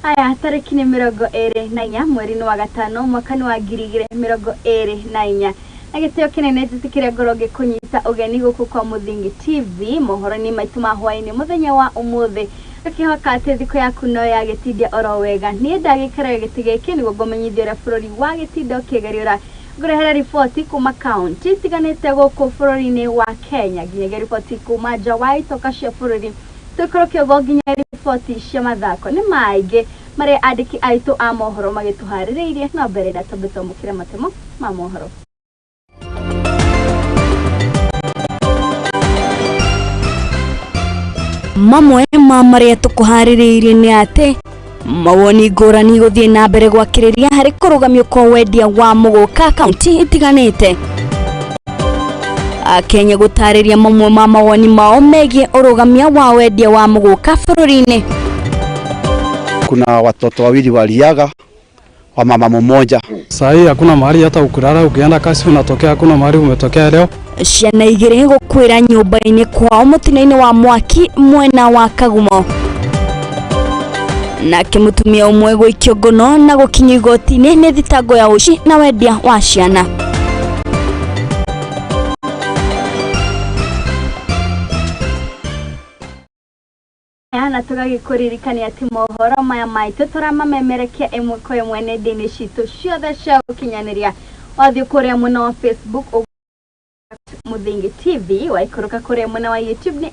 Aya tariki ni 24 mweri wa gatano mwaka wa 2024 agiteo kinene titikire ngoroge kunyita ugeni guku kwa Muthingi TV mohoro ni maitu mahwaini muthenya wa umuthi akihoka ati thiko yaku no ya gitidia oro wega ni ndagikara gitige kini gomenyithio ra bururi wa gitido kigeriora ngurehera ripoti kuma county tiganete guku bururi-ini wa Kenya nginya ripoti kuma Jawai toka cia bururi tukoroke goginya ripoti cia mathako ni maige mare andiki aitu a mohoro magituhaririirie no mbere ndatabito mukire matemo ma mohoro mamwe maria tukuhaririirie ni ate mawoni ngurani guthie na mbere gwakiriria hari kurugamio kwa wendia wa muguka county itiganite Kenya gutariria mamwe ma mawoni mao megie urugamia wa wendia wa muguka bururi-ini. Kuna watoto wawili waliaga wa mama mmoja. Sasa hakuna mahali hata ukilala ukienda kasi unatokea, hakuna mahali umetokea leo. Ciana igiri gukwira nyumba-ini kwao mutino-ini wa mwaki mwena wa Kagumo. Na kimutumia umwe gwikio ngono na gukinywa igoti-ini ni thitango ya uci na wendia wa ciana. Na tugagikurikania ati mohoro maya maitu turamamemerekia imwe kwa imwe nenda-ini citu ciothe cia ukinyaniria wathie kuria mwena wa Facebook Muthingi TV waikuruka kuria mwena wa YouTube ni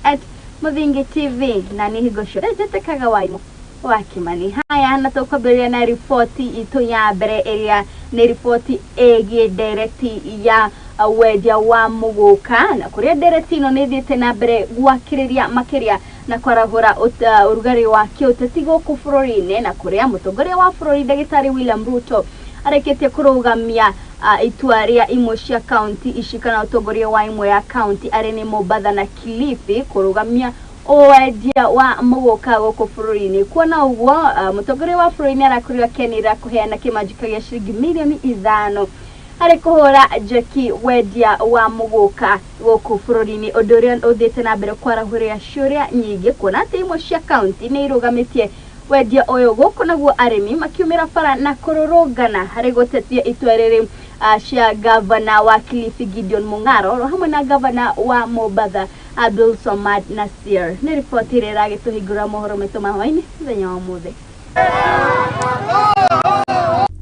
@Muthingi TV na ni higo cio jetekaga waimu wa Kimani. Haya na tukwambiria na ripoti itu ya mbere iria ni ripoti egie direct ya wendia wa muguka na kuria direct ino ni thiete na mbere gwakiriria makiria na kwarahura urugari wa kiuteti guku bururi-ini na kuria mutongoria wa bururi Ndagitari William Ruto areketie kurugamia itua ria imwe cia county ishikana utongoria wa imwe ya county ari ni Mombasa na Kilifi kurugamia wendia wa muguka guku bururi-ini. Kuona uguo mutongoria wa bururi-ini arakuria kenira kuheana kimanjika gia shilingi milioni 5 ari kuhura jeki wendia wa muguka guku bururi-ini odorian uthiete na mbere kwarahuria ciuria nyingi kuona ati imwe cia county ni irugamitie wendia uyu guku naguo arimi makiumira bara na kururungana hari gutetia itua riri cia gavana wa Kilifi Gideon Mung'aro hamwe na gavana wa Mombasa Abdulswamad Nasir. Ni ripoti iri iragituhingura mohoro maitu ma hwaini muthenya wa umuthi.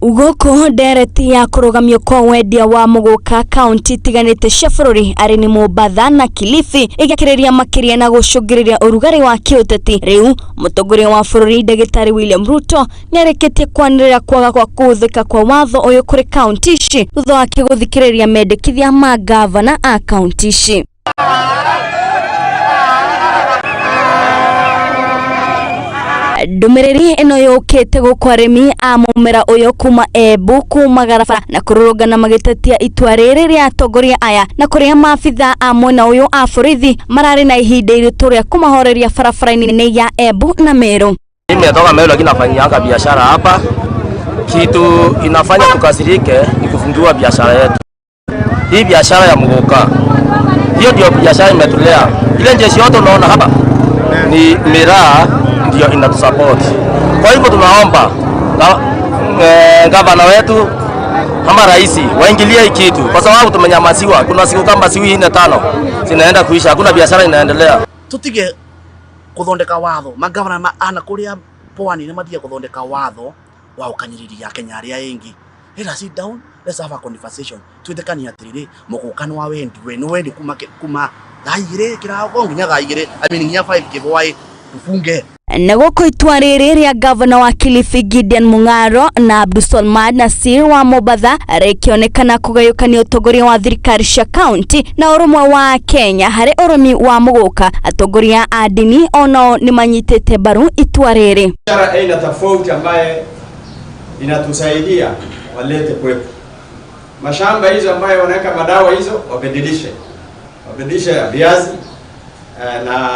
Ugoko dereti ya kurugamio kwa wendia wa muguka county tiganite cia bururi ari ni Mombasa na Kilifi igakiriria makiria na gucungiriria urugari wa kiuteti. Riu mutongoria wa bururi Ndagitari William Ruto ni areketie kwanirira kwaga kwa kuthika kwa watho uyu kuri county ici thutha wa guthikiriria mendekithia ma gavana a county ici. Ndumiriri ino yukite guku arimi a mumera uyu kuma Embu kuma Garabara na kururungana magitetia itua riri ria atongoria aya na kuria maabitha a mwena uyu a borithi marari na ihinda iritu ria kumahoreria barabara-ini ya Embu na Meru. Nimetoka Meru lakini nafanyanga biashara hapa. Kitu inafanya tukasirike ni kufungua biashara yetu. Hii biashara ya muguka. Hiyo ndio biashara imetulea. Ile jeshi yote unaona hapa ni miraa ndio inatusupport. Kwa hivyo tunaomba gavana wetu kama rais waingilie hii kitu kwa sababu tumenyamaziwa. Kuna siku kama siku 4-5 zinaenda kuisha, hakuna biashara inaendelea. Tutige kuthondeka watho magavana ana kuria pwani ni mathie kuthondeka watho wa ukanyiriria Kenya aria ingi. Let us sit down, let's have a conversation. Twithekania atiriri mugukano wa wendi kuma thaigire kirago nginya thaigire nginya 5 kibwai tufunge. Na guku itua riri ria gavana wa Kilifi Gideon Mung'aro na Abdulswamad Nasir wa Mombasa rikionekana kugayukania utongoria wa thirikari cia county na urumwe wa Kenya hari urumi wa muguka. Atongoria a dini ono ni manyitete baru itua riri. Biashara aina tofauti ambaye inatusaidia walete kwetu. Mashamba hizo ambaye wanaweka madawa hizo wabadilishe viazi na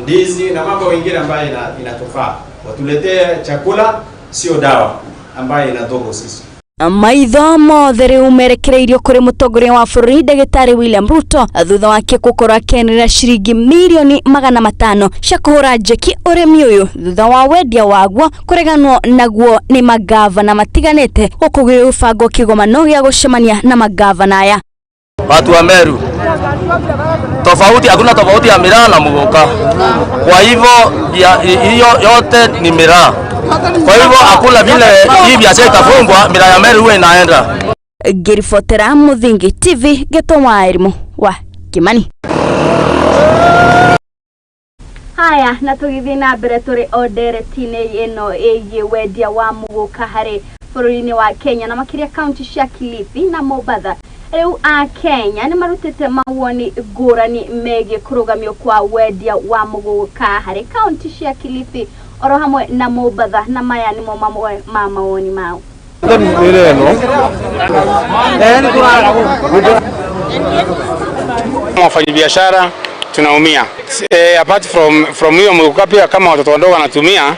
ndizi na mambo mengine ambayo inatufaa. Watuletee chakula sio dawa ambayo inadhogo sisi. Maitho mothe riu merekereirio kuri mutongoria wa bũrũri Ndagĩtarĩ William Ruto thutha wake gũkorwo akĩanĩrĩra ciringi milioni 500 cia kũhũra njeki ũrĩmi ũyũ thutha wa wendia waguo kũreganwo naguo nĩ magavana matiganĩte gũkũ gũbangwo kĩgomano gĩa gũcemania na magavana aya. Watu wa Meru, hakuna tofauti ya miraa na muguka. Kwa hivyo hiyo yote ni miraa. Kwa hivyo hakuna vile hii biashara itafungwa, miraa ya Meru huwa inaenda. Ngiribotera Muthingi TV Gĩtũma wa Kimani. Haya, na tũgĩthiĩ na mbere tũrĩ o nderetinĩ ĩno ĩgiĩ wendia wa muguka harĩ bũrũri-inĩ wa Kenya na makĩria kaunti cia Kilifi na Mombasa. Riu a Kenya nĩ marutĩte mawoni ngũrani megiĩ kũrũgamio kwa wendia wa muguka harĩ kaunti cia Kilifi oro hamwe na Mombasa, na maya nĩmo mamwe ma mawoni mao. Wafanyabiashara tunaumia. Apart from hiyo muguka pia kama watoto wadogo wanatumia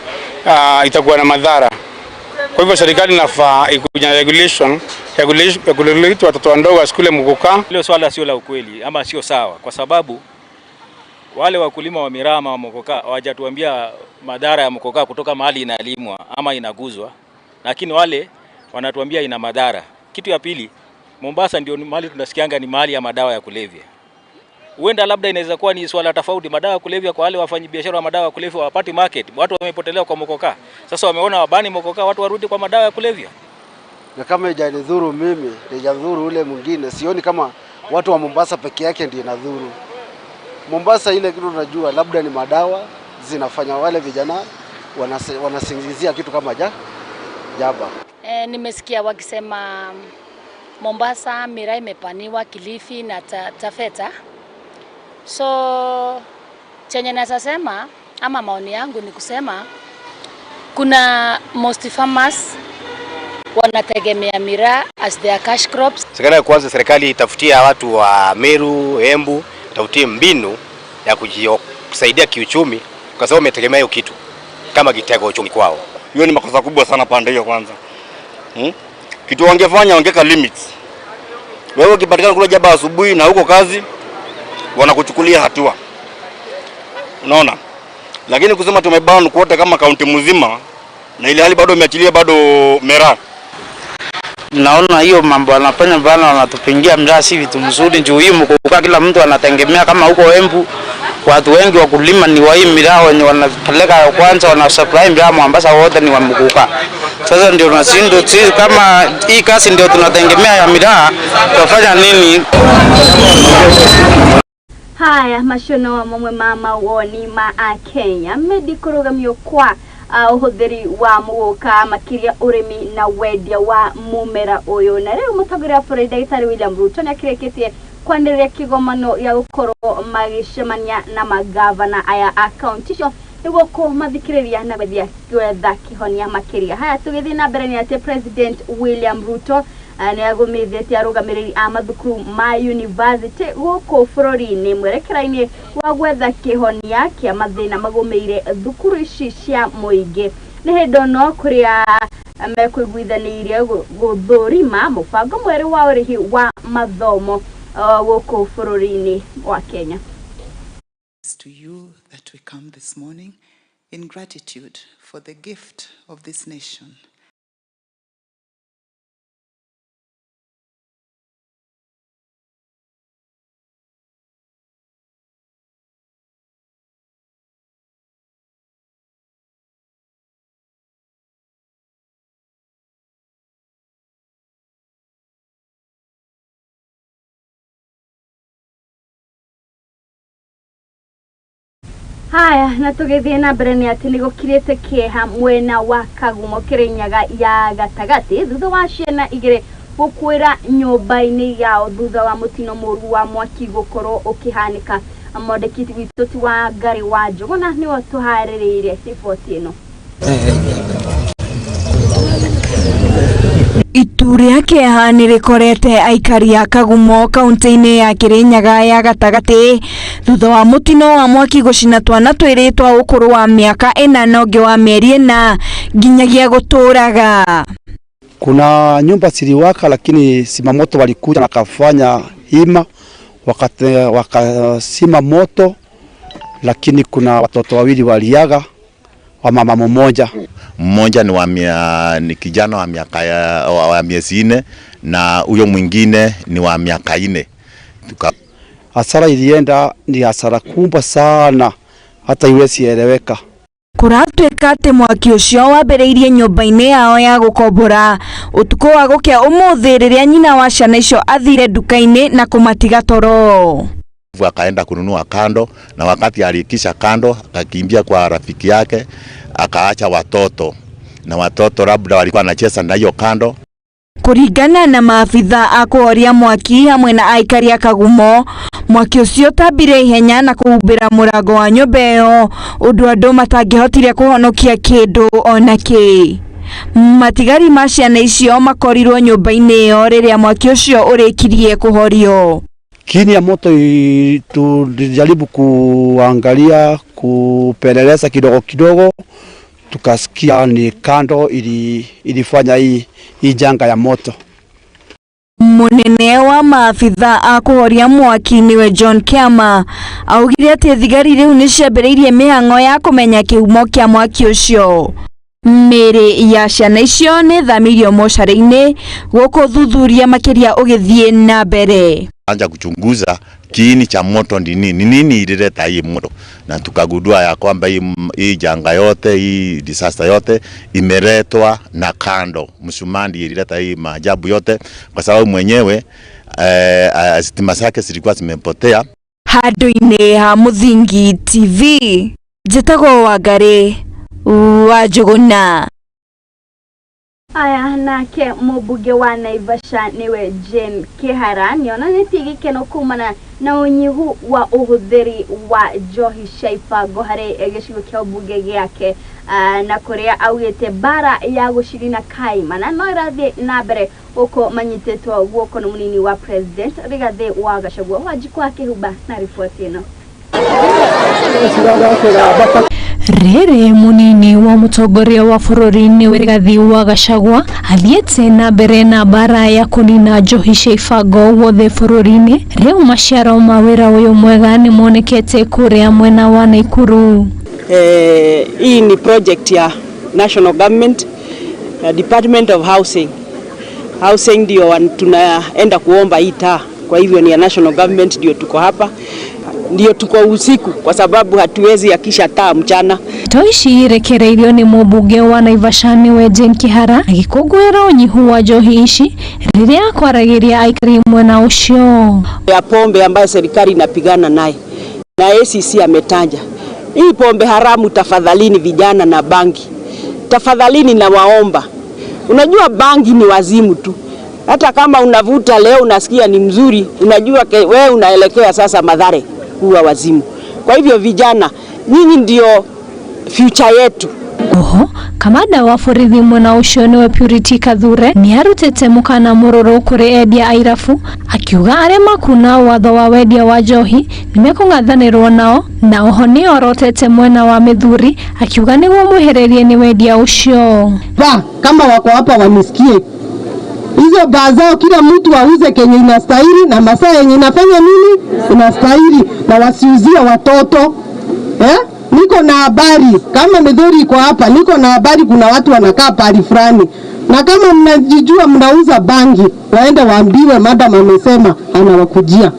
itakuwa na madhara. Kwa hivyo serikali inafaa ikuja regulation watoto wadogo wasikule muguka. Hilo swala sio la ukweli ama sio sawa, kwa sababu wale wakulima wa mirama wa muguka hawajatuambia madhara ya muguka kutoka mahali inalimwa ama inaguzwa, lakini wale wanatuambia ina madhara. Kitu ya pili, Mombasa ndio mahali tunasikianga ni mahali ya madawa ya kulevya. Huenda labda inaweza kuwa ni swala tofauti, madawa ya kulevya kwa wale wafanyabiashara wa madawa ya kulevya wapati market. Watu wamepotelea kwa muguka. Sasa wameona wabani muguka, watu warudi kwa madawa ya kulevya. Na kama haijanidhuru mimi, haijadhuru ule mwingine. Sioni kama watu wa Mombasa peke yake ndio inadhuru. Mombasa ile kitu tunajua labda ni madawa zinafanya wale vijana wanasingizia kitu kama jaba. Nimesikia wakisema Mombasa miraa imepaniwa, Kilifi na Tafeta. So chenye nasema ama maoni yangu ni kusema kuna most farmers wanategemea miraa as their cash crops. Kwanza serikali itafutia watu wa Meru, Embu, tafutie mbinu ya kusaidia kiuchumi kwa sababu wametegemea hiyo kitu kama kitega uchumi kwao. Hiyo ni makosa kubwa sana pande hiyo kwanza. Kitu wangefanya wangeka limits. Wewe ukipatikana kula jaba asubuhi na huko kazi wanakuchukulia hatua. Unaona? Lakini kusema tumeban kuote kama kaunti mzima na ile hali bado imeachilia bado miraa. Naona hiyo mambo wanafanya bana, wanatupingia miraa si vitu mzuri. Juu hiyo muguka kila mtu anategemea, kama huko Embu watu wengi wakulima ni wa hii miraa wenye wanapeleka kwanza, wana supply miraa Mombasa wote ni wa muguka. Sasa ndio tunashindwa sisi, kama hii kazi ndio tunategemea ya miraa, tutafanya nini? Haya, mashono wa mamwe mama woni ma a Kenya medikurugamio kwa uhuthiri wa muguka makiria urimi na wendia wa mumera uyu. Na riu mutongoria wa bũrũri Ndagĩtarĩ William Ruto nĩ akĩrĩkĩtie kwanĩrĩra kĩgomano ya gũkorwo magĩcemania na magavana aya a kaunti icio nĩguo kũmathikĩrĩria na gwetha kĩhonia makĩria. Haya, tũgĩthiĩ na mbere nĩ atĩ President William Ruto nĩ agũmĩthĩte arũgamĩrĩri a mathukuru ma university gũkũ bũrũri-inĩ mwerekera-inĩ wa gwetha kĩhonia kĩa mathĩna magũmĩire thukuru ici cia mũingĩ. Nĩ hĩndĩ ĩno kũrĩa mekũiguithanĩirie gũthũrima mũbango mwerũ wa ũrĩhi wa mathomo gũkũ bũrũri-inĩ wa Kenya. To you that we come this morning in gratitude for the gift of this nation. Haya, na tũgĩthiĩ na mbere nĩ atĩ nĩ gũkirĩte kĩeha mwena wa Kagumo Kĩrĩnyaga ya gatagatĩ thutha wa ciana igĩrĩ gũkuĩra nyũmba-inĩ yao thutha wa mũtino mũru wa mwaki gũkorwo ũkĩhanĩka. Mwandĩki witũ ti wa Ngari wa Njũgũna nĩwe tũharĩrĩirie riboti ĩno. Itu rĩa kĩeha nĩ rĩkorete aikari a Kagumo kaunti-inĩ ya Kĩrĩnyaga ya gatagatĩ thutha wa mũtino wa mwaki gũcina twana twĩrĩ twa ũkũrũ wa mĩaka 4 na ũngĩ wa mĩeri 4 nginyagia gũtũraga. Kuna nyumba ziliwaka, lakini simamoto walikuja na kafanya hima wakasima moto, lakini kuna watoto wawili waliaga wa mama mmoja. Mmoja ni kijana wa miezi 4 na huyo mwingine ni wa miaka 4. Hasara ilienda ni hasara kubwa sana, hata iwezi eleweka. Kuratweka ati mwaki ucio wambĩrĩirie nyũmba-inĩ yao ya gũkombora ũtukũ wa gũkĩa ũmũthĩ rĩrĩa nyina wa ciana icio athire duka-inĩ na kũmatiga toro. Akaenda kununua kando, na wakati alikisha kando akakimbia kwa rafiki yake, akaacha watoto, na watoto labda walikuwa wanacheza na hiyo kando. Kuringana na maafitha a kũhoria mwaki hamwe na aikari a Kagumo, mwaki ucio tambire ihenya na kũhumbĩra mũrango wa nyũmba ĩyo, ũndũ andũ matangĩhotire kũhonokia kĩndũ ona kĩ. Matigari ma ciana icio makorirwo nyũmba-inĩ ĩyo rĩrĩa mwaki ucio ũrĩkirie kũhorio. Kiini ya moto tulijaribu kuangalia kupeleleza kidogo kidogo, tukasikia ni kando ilifanya hii janga ya moto. Munene wa maafitha a kũhoria mwaki niwe John Kiama augire atĩ thigari rĩu nĩ ciambĩrĩirie mĩhang'o ya kũmenya kĩhumo kĩa mwaki ũcio. Mĩrĩ ya ciana icio nĩ thamirio mocarĩ-inĩ gũkũ thuthuria makĩria ũgĩthiĩ na mbere. Anja kuchunguza kiini cha moto ni nini ilileta hii moto, na tukagundua ya kwamba hii janga yote, hii disaster yote imeletwa na kando. Msumandi ilileta hii maajabu yote kwa sababu mwenyewe stima zake zilikuwa zimepotea. Handũ-inĩ ha Muthingi TV, njĩtagwo Wangari wa Njuguna. Aya, nake mũmbunge wa Naivasha niwe Jane Kihara nĩonanĩtie gĩkeno kumana na ũnyihu wa ũhũthĩri wa njohi cia ibango harĩ gĩcigo kĩa ũmbunge gĩake, na kũrĩa augĩte bara ya gũcirina kaimana no ĩrathiĩ na mbere gũkũ manyitĩtwo guoko nĩ mũnini wa president Rigathi wa Gachagua. Wanjikũ Kĩhumba na riboti ĩno. Rĩrĩ munini wa mũtongoria wa bũrũri-inĩ Rigathi wa Gachagua athiĩte na mbere na bara ya kũnina njohi cia ibango guothe bũrũri-inĩ. Rĩu maciaro ma wĩra ũyũ mwega nĩ monekete kũrĩa mwena wa Naikuru. Hii ni project ya national government, Department of Housing. Housing ndio tunaenda kuomba hii taa, kwa hivyo ni ya national government, ndio tuko hapa. Ndio tuko usiku kwa sababu hatuwezi akisha taa mchana. Toishi rekereirio ni mũmbunge wa Naivasha niwe Jane Kihara agĩkũngũĩra ũnyihu wa njohi ici rĩrĩa kwaragĩria aikari mwena ũcio. Ya pombe ambayo serikali inapigana naye na ACC ametaja hii pombe haramu. Tafadhalini vijana na bangi, tafadhalini na waomba. Unajua bangi ni wazimu tu, hata kama unavuta leo unasikia ni mzuri, unajua wewe unaelekea sasa Mathare kuwa wazimu. Kwa hivyo vijana, nyinyi ndio future yetu. Oho, kamanda wa borithi mwena ũcio niwe Purity Kathure nĩ arutĩte mũkana mũrũrũ kũrĩ endia a irabu, akiuga arĩa makuna watho wa wendia wa njohi nĩmekũng'athanĩrwo nao, na oho nĩ orotete mwena wa Mithuri akiuga nĩguo mwĩhĩrĩrie nĩ wendia ũcio. Kama wako hapa wanisikie, hizo baa zao kila mtu auze kenye inastahili na masaa yenye inafanya nini inastahili, na wasiuzie watoto. Niko na habari kama Mithuri iko hapa, niko na habari kuna watu wanakaa pali fulani, na kama mnajijua mnauza bangi, waende waambiwe madam amesema anawakujia.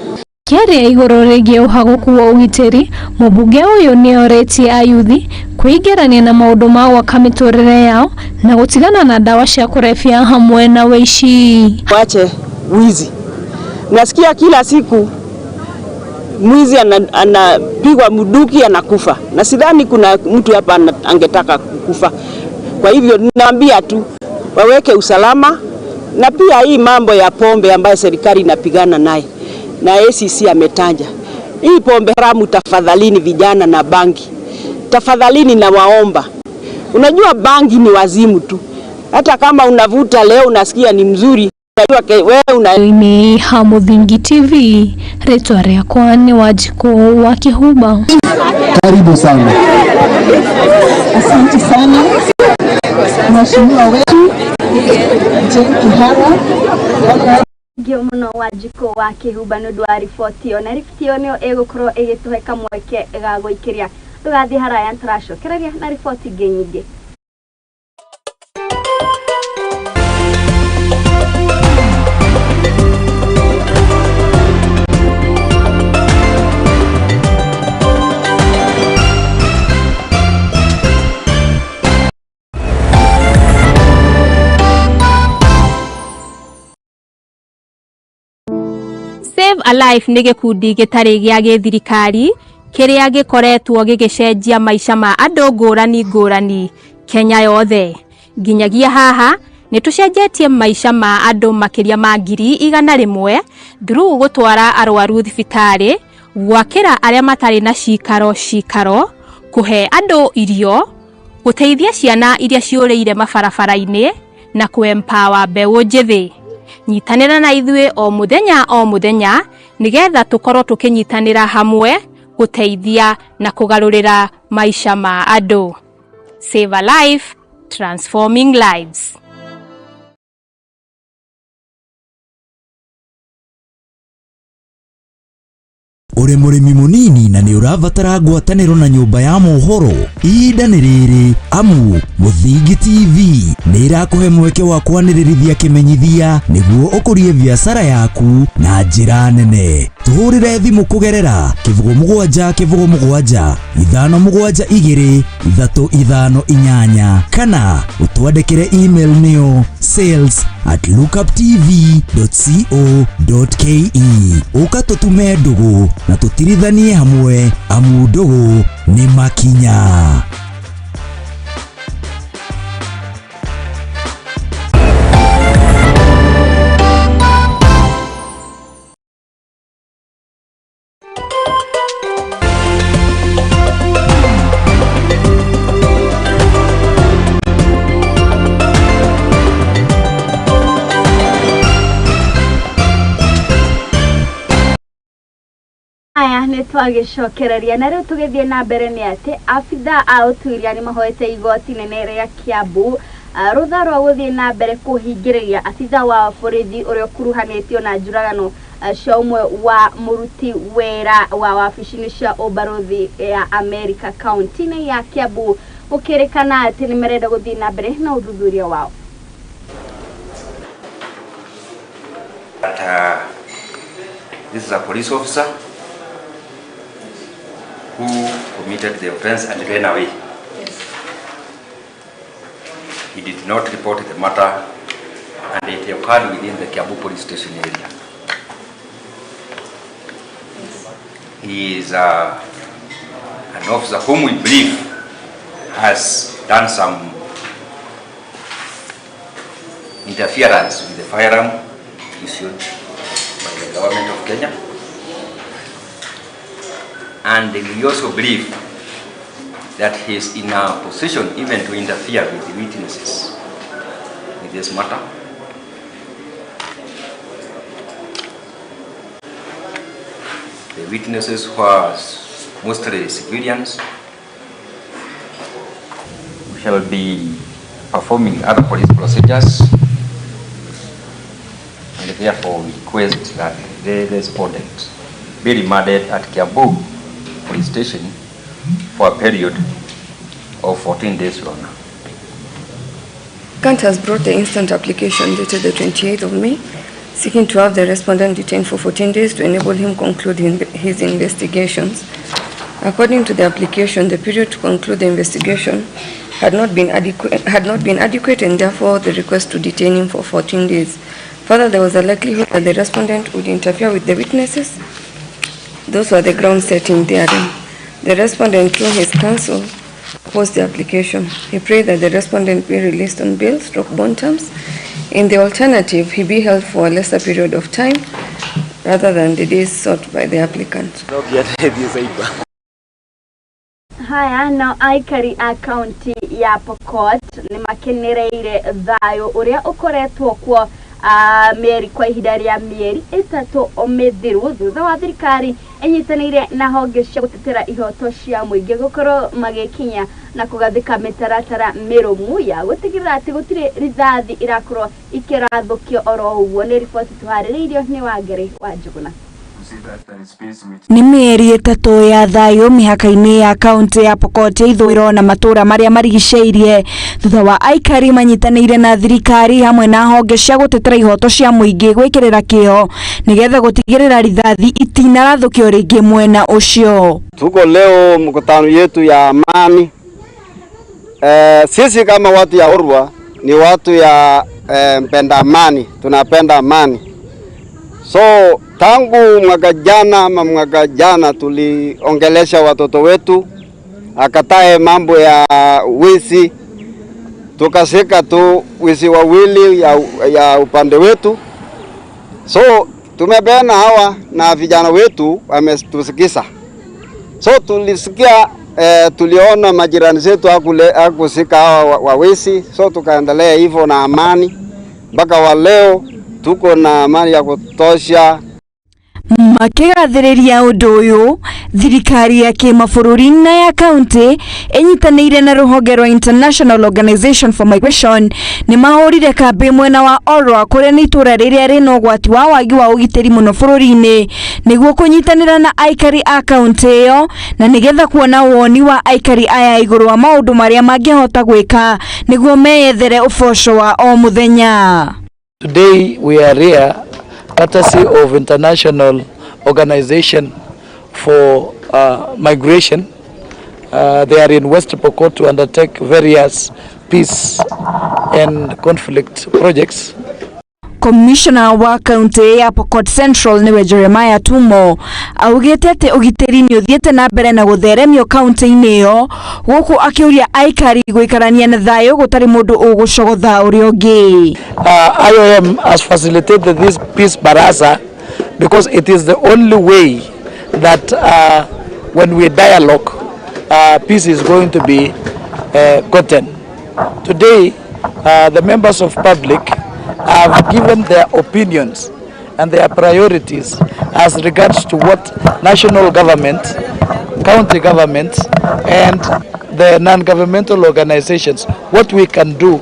Kĩarĩa igũrũ rĩgiĩ ũhagũku wa ũgitĩri, mũmbunge ũyũ nĩ orĩtie ayuthi kwĩingĩrania na maũndũ ma gwaka mĩtũrĩre yao na gũtigana na dawa cia kũrebia hamwe na wĩici. Wache wizi. Nasikia kila siku mwizi anapigwa muduki anakufa, na sidhani kuna mtu hapa angetaka kufa. Kwa hivyo ninaambia tu waweke usalama, na pia hii mambo ya pombe ambayo serikali inapigana naye na ACC ametaja hii pombe haramu. Tafadhalini vijana na bangi, tafadhalini na waomba. Unajua bangi ni wazimu tu, hata kama unavuta leo unasikia ni mzuri, unajua wewe ni ha Muthingi TV. Rĩtwa rĩakwa nĩ Wanjikũ wa Kĩhumba. Karibu sana. Asante sana mheshimiwa wetu Muno wa jiko wa Kihuba no dwa riboti ona riboti ono egukoro egituhe kamweke ga guikiria tugathi haraya ntaracokeraria na riboti ngenyingi. Save a Life nĩ gĩkundi gĩtarĩ gĩa gĩthirikari kĩrĩa gĩkoretwo gĩgĩcenjia maica ma andũ ngũrani Kenya yothe. Nginyagia haha nĩ tucenjetie maica ma andũ makĩria ma 100,000 through gũtwara arwaru thibitarĩ, gwakĩra arĩa matarĩ na cikaro, kũhe andũ irio, gũteithia ciana iria ciũrĩire mabarabara-inĩ na kũ-empower mbeũ njĩthĩ. Nyitanĩra na ithuĩ o mũthenya nigetha tukorwo tukinyitanĩra hamwe guteithia na kugarurĩra maisha ma andũ. Save a Life, transforming lives. Ure mũrĩmi mũnini na nĩ ũrabatara ngwatanĩro na nyũmba ya mohoro, ihinda nĩ rĩrĩ, amu Mũthingi TV nĩ ĩrakũhe mweke wa kwanĩrĩrithia kĩmenyithia nĩguo ũkũrie biacara yaku na njĩra nene. Tuhũrĩre thimũ kũgerera 0777 572 358 kana ũtwandĩkĩre email nĩyo sales@lookuptv.co.ke. Ũka tũtume ndũgũ na tũtirithanie hamwe, amu ndũgũ nĩ makinya. Aya nĩ twagicokereria na rĩu tũgĩthiĩ na mbere nĩ atĩ abitha a ũtuĩria nĩ mahoete igoti nene rĩa Kiambu rũtha rwa gũthiĩ na mbere kũhingĩrĩria abitha wa borithi ũrĩa ũkuruhanĩtio na njũragano cia ũmwe wa mũruti wĩra wa wabici-inĩ cia ũbarũthi ya Amerika kaunti-inĩ ya Kiambu gũkĩrĩkana atĩ nĩ marenda gũthiĩ na mbere na ũthuthuria wao. This is a police officer who committed the offense and ran away. He did not report the matter and it occurred within the Kiambu police station area. He is an officer whom we believe has done some interference with the firearm issued by the government of Kenya. And we also believe that he is in a position even to interfere with the witnesses in this matter. The witnesses were mostly civilians. We shall be performing other police procedures, and therefore we request that the respondent be remanded at Kiambu police station for a period of 14 days from now. Kant has brought the instant application dated the 28th of May, seeking to have the respondent detained for 14 days to enable him conclude his investigations. According to the application, the period to conclude the investigation had not been adequate, and therefore the request to detain him for 14 days. Further, there was a likelihood that the respondent would interfere with the witnesses. Those were the grounds set in therein. The respondent, through his counsel, opposed the application. He prayed that the respondent be released on bail / bond terms. In the alternative, he be held for a lesser period of time rather than the days sought by the applicant. Haya no aikari a county ya Pokot ni makenereire thayo uria ukoretwo kwa mieri kwa ihinda rĩa mĩeri 3 omethiru thutha wa thirikari enyitanĩire na honge cia gũtetera ihoto cia mũingĩ gũkorwo magĩkinya na kũgathĩka mĩtaratara mĩrũmu ya gũtigĩrĩra atĩ gũtirĩ rithathi irakorwo ikĩrathũkio oro ũguo. Nĩ riboti tũharĩrĩirio nĩ Wangari wa Njuguna. Nĩ mĩeri 3 ya thayũ mĩhaka-inĩ ya kaunti ya Pokot ya ithũĩro na matũra marĩa marigicĩirie thutha wa aikari manyitanĩire na thirikari hamwe na honge cia gũtetera ihoto cia mũingĩ gwĩkĩrĩra kĩo nĩgetha gũtigĩrĩra rithathi itinarathũkio rĩngĩ mwena ũcio. Tuko leo mkutano yetu ya amani. Sisi kama watu ya Urwa ni watu ya mpenda amani, tunapenda amani. So tangu mwaka jana tuliongelesha watoto wetu akatae mambo ya wizi, tukasika tu wizi wawili ya upande wetu. So tumebeana hawa na vijana wetu wametusikiza. So tulisikia tuliona majirani zetu hakusika hawa wawezi, so tukaendelea hivyo na amani mpaka wa leo tuko na amani ya kutosha. Makĩgathĩrĩria ũndũ ũyũ, thirikari ya kĩmabũrũri na ya kaunti enyitanĩire na rũhonge rwa International Organization for Migration nĩ mahũrire kambĩ mwena wa Orwa kũrĩa nĩ itũra rĩrĩa rĩna ũgwati wa wagi wa ũgitĩri mũno bũrũri-inĩ nĩguo kũnyitanĩra na aikari a kaunti ĩyo na nĩgetha kuona woni wa aikari aya igũrũ wa maũndũ marĩa mangĩhota gwĩka nĩguo meyethere ũboco wa o mũthenya. Today we are here courtesy of International Organization for Migration. They are in West Pokot to undertake various peace and conflict projects. Commissioner wa kaunti ya Pokot Central niwe Jeremiah Tumo augĩte atĩ ũgitĩri nĩ ũthiĩte na mbere na gũtheremio kaunti-inĩ ĩyo gũkũ akĩũria aikari gũikarania na thayũ gũtarĩ mũndũ ũgũcogotha ũrĩa ũngĩ. IOM has facilitated this peace baraza because it is the only way that when we dialogue peace is going to be gotten. Today the members of public have given their opinions and their priorities as regards to what national government, county governments and the non-governmental organizations, what we can do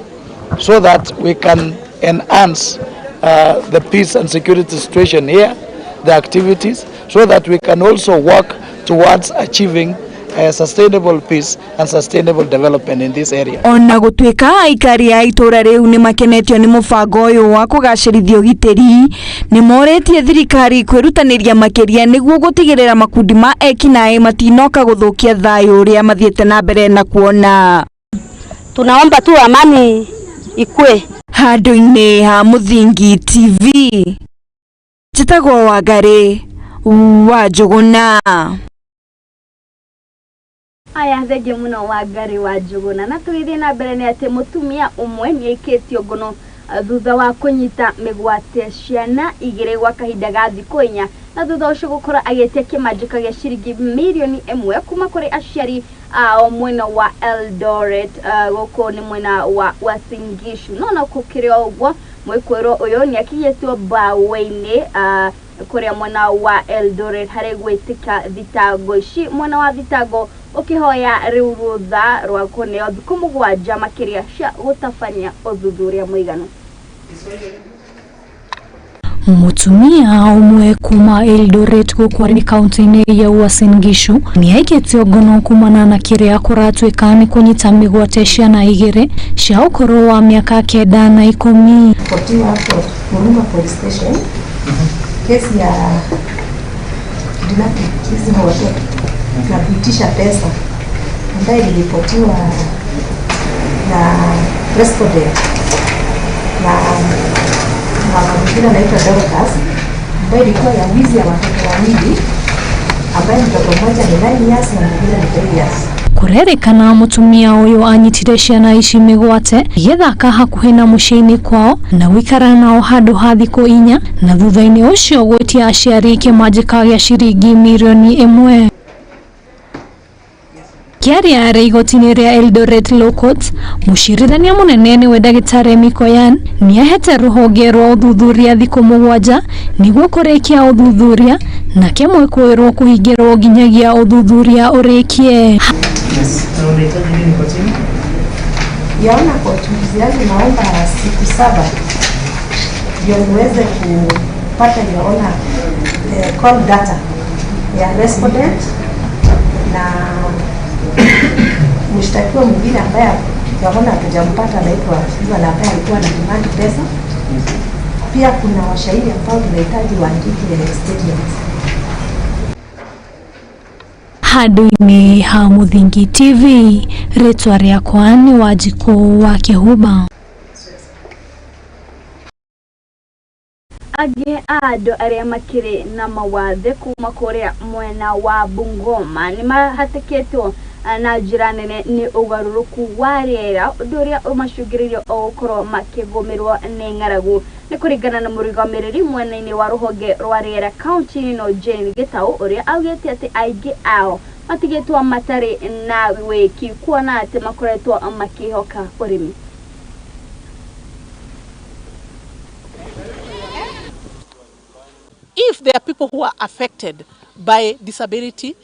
so that we can enhance the peace and security situation here, the activities, so that we can also work towards achieving sustainable peace and sustainable development in this area. Ona gũtuĩka aikari a itũra rĩu nĩ makenetio nĩ mũbango ũyũ wa kũgacĩrithia ũgitĩri, nĩ morĩtie thirikari kwĩrutanĩria makĩria nĩguo gũtigĩrĩra makundi ma ekinaĩ matinoka gũthũkia thayũ ũrĩa mathiĩte na mbere na kuona. Tunaomba tu amani ikue. Handũ-inĩ ha Mũthingi TV, njĩtagwo Wangari wa Njuguna. Aya thenge muno Wangari wa Njuguna na tũgĩthiĩ na mbere nĩ atĩ mũtumia ũmwe nĩ aikĩtio ngono thutha wa kũnyita mĩgwate ciana igĩrĩ gwa kahinda ga thikũ 4 na thutha ũcio gũkorwo agĩtia kĩmanjĩka gĩa ciringi mirioni 1 kuma kũrĩ aciari ao mwena wa Eldoret gũkũ nĩ mwena wa Uasin Gishu. No gũkĩrĩ ũguo mwĩkũĩrwo ũyũ nĩ akinyĩtio mbaũ-inĩ kũrĩa mwena wa Eldoret harĩ gwĩtĩka thitango ici. Mwena wa thitango ũkĩhoya rĩu rũtha rwa kũneo thikũ 7 makĩria cia gũtabania ũthuthuria mũiganu. Mutumia umwe kuma Eldoret gũkũ kaunti-inĩ ya Uasin Gishu nĩ aikĩtio ngono kumana na kĩrĩa kũratuĩka nĩ kũnyita mĩgwate ciana igĩrĩ cia ũkũrũ wa mĩaka 9 na 10. Huruma Police Station. Kesi ya kidnapping wa watoto na kuitisha pesa ambayo iliripotiwa na respondent na mwingine anaitwa Dorcas ambayo ilikuwa ya wizi ya watoto wawili ambaye mtoto mmoja ni 9 years na mwingine ni 3 years. Kũrerĩkana mũtumia ũyũ anyitire ciana ici mĩgwate igĩthaka hakuhĩ na mũciĩ-inĩ kwao na gũikara nao handũ ha thikũ 4 na thutha-inĩ ũcio gwĩtia aciari kĩmanjĩka gĩa ciringi mirioni 1. Kiaria arĩ igoti-inĩ rĩa Eldoret Law Court, mũcirithania mũnene wa Ndagĩtarĩ Mikoyan nĩahete rũhonge rwa ũthuthuria thikũ 7 nĩguo kũrĩkia ũthuthuria na kĩmwe kwĩrwo kũhingĩrwo nginyagia ũthuthuria ũrĩkie. Yaona kwa uchunguzi yangu naomba siku 7 ndio niweze kupata yaona call data ya respondent na mshtakiwa mwingine ambaye yaona hatujampata anaitwa Ivan ambaye alikuwa na demand pesa. Pia kuna washahidi ambao tunahitaji waandike statements. Handũ-inĩ ha Mũthingi TV, rĩtwa rĩakwa nĩ Wanjikũ wa Kĩhumba. Angĩ andũ arĩa makĩrĩ na mawathe kuma kũrĩa mwena wa Bungoma nĩ mahatĩkĩtwo na njĩra nene nĩ ũgarũrũku wa rĩera ũndũ ũrĩa ũmacũngĩrĩirie gũkorwo makĩgũmĩrwo nĩ ng'aragu. Nĩ kũringana na mũrũgamĩrĩri mwena-inĩ wa rũhonge rwa rĩera kaunti-inĩ ĩno Jane Gĩtaũ ũrĩa augĩte atĩ aingĩ ao matigĩtwo matarĩ na wĩki kuona atĩ makoretwo makĩhoka ũrĩmi. If there are people who are affected by disability,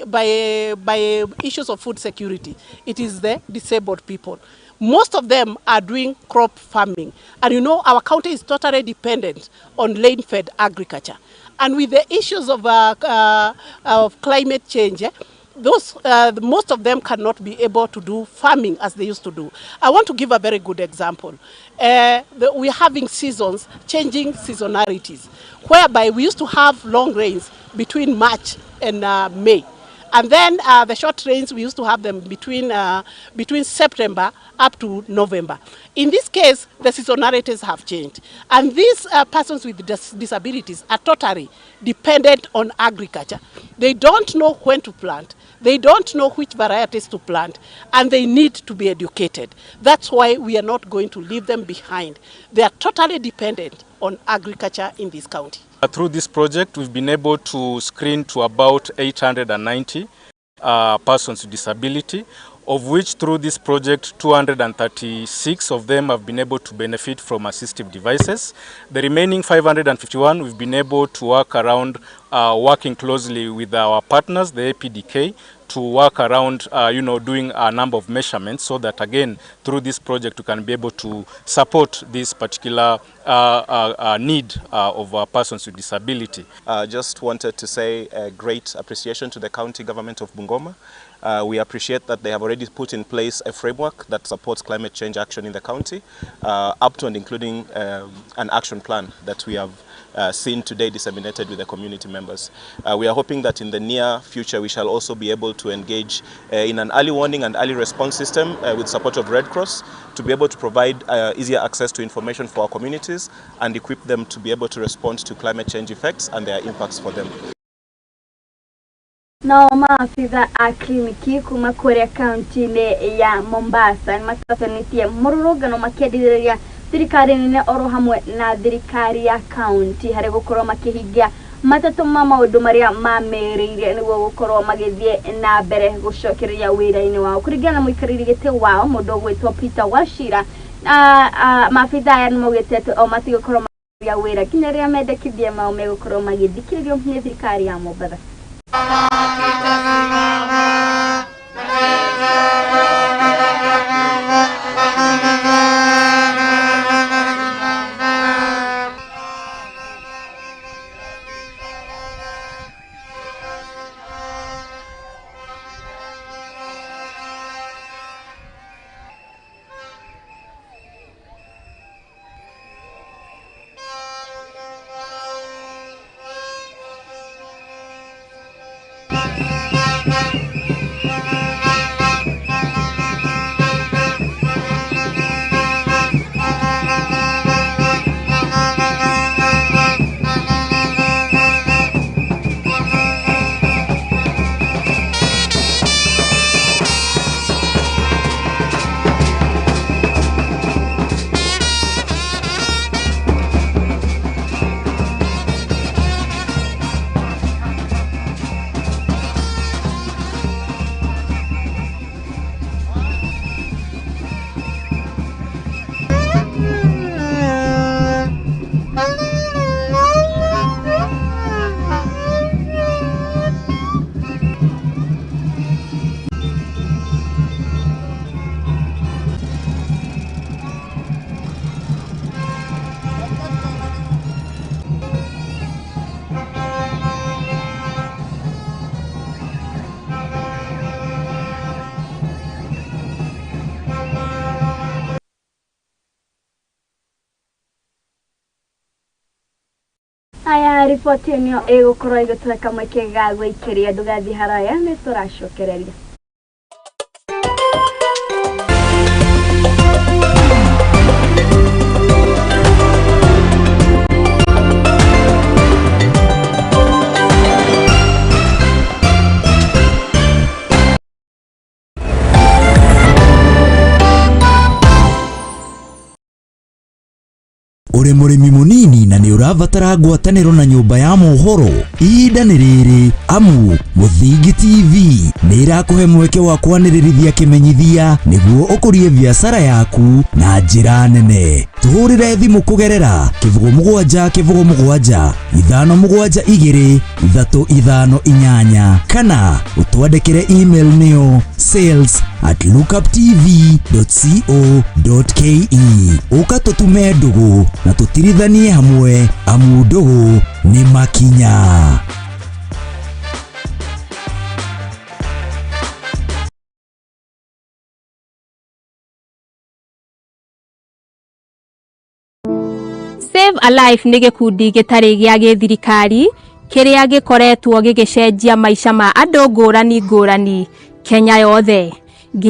by issues of food security, it is the disabled people. Most of them are doing crop farming. And you know, our county is totally dependent on rain-fed agriculture. And with the issues of climate change, most of them cannot be able to do farming as they used to do. I want to give a very good example. We're having seasons, changing seasonalities, whereby we used to have long rains between March and May. And then the short rains, we used to have them between September up to November. In this case, the seasonalities have changed. And these persons with disabilities are totally dependent on agriculture. They don't know when to plant. They don't know which varieties to plant, and they need to be educated. That's why we are not going to leave them behind. They are totally dependent on agriculture in this county. Through this project, we've been able to screen to about 890 persons with disability, of which through this project 236 of them have been able to benefit from assistive devices. The remaining 551 we've been able to work around working closely with our partners, the APDK, to work around doing a number of measurements so that again through this project we can be able to support this particular need of persons with disability. Just wanted to say a great appreciation to the county government of Bungoma. We appreciate that they have already put in place a framework that supports climate change action in the county, up to and including an action plan that we have seen today disseminated with the community members. We are hoping that in the near future we shall also be able to engage in an early warning and early response system with support of Red Cross to be able to provide easier access to information for our communities and equip them to be able to respond to climate change effects and their impacts for them. Nao maafitha a kliniki kuma kũrĩa kaunti-inĩ ya Mombasa nĩmatabanĩtie mũrũrũngano makĩendereria thirikari nene oro hamwe na thirikari ya kaunti harĩ gũkorwo makĩhingia matatũ ma maũndũ marĩa mamerĩire nĩguo gũkorwo magĩthiĩ na mbere gũcokereria wĩra-inĩ wao. Kũringana na mũikarĩri gĩtĩ wao mũndũ ũgwĩtwo Peter Wachira, maabitha aya nĩmaugĩte atĩ o matigũkorwo makĩria wĩra kinya rĩrĩa mendekithia mao megũkorwo magĩthikĩrĩrio nĩ thirikari ya Mombasa. aya ripoti ĩno ĩgũkorwo ĩgĩtũreka mweke ga gwĩkĩria ndũgathi haraya nĩ tũracokereria. Uri murimi munini na ni urabatara ngwatanĩro na nyũmba ya mohoro ihinda nĩ rĩrĩ amu Muthingi TV nĩ irakuhe mweke wa kwanĩrĩrithia kĩmenyithia nĩguo ũkũrie biacara yaku na njĩra nene. Tuhũrĩre thimũ kũgerera 0777 572 358 kana ũtwandĩkĩre email nĩyo sales@lookuptv.co.ke. Ũka tũtume ndũgũ na tũtirithanie hamwe amu ndũgũ nĩ makinya. Save a Life nĩ gĩkundi gĩtarĩ gĩa gĩthirikari kĩrĩa gĩkoretwo gĩgĩcenjia maica ma andũ ngũrani ngũrani Kenya yothe.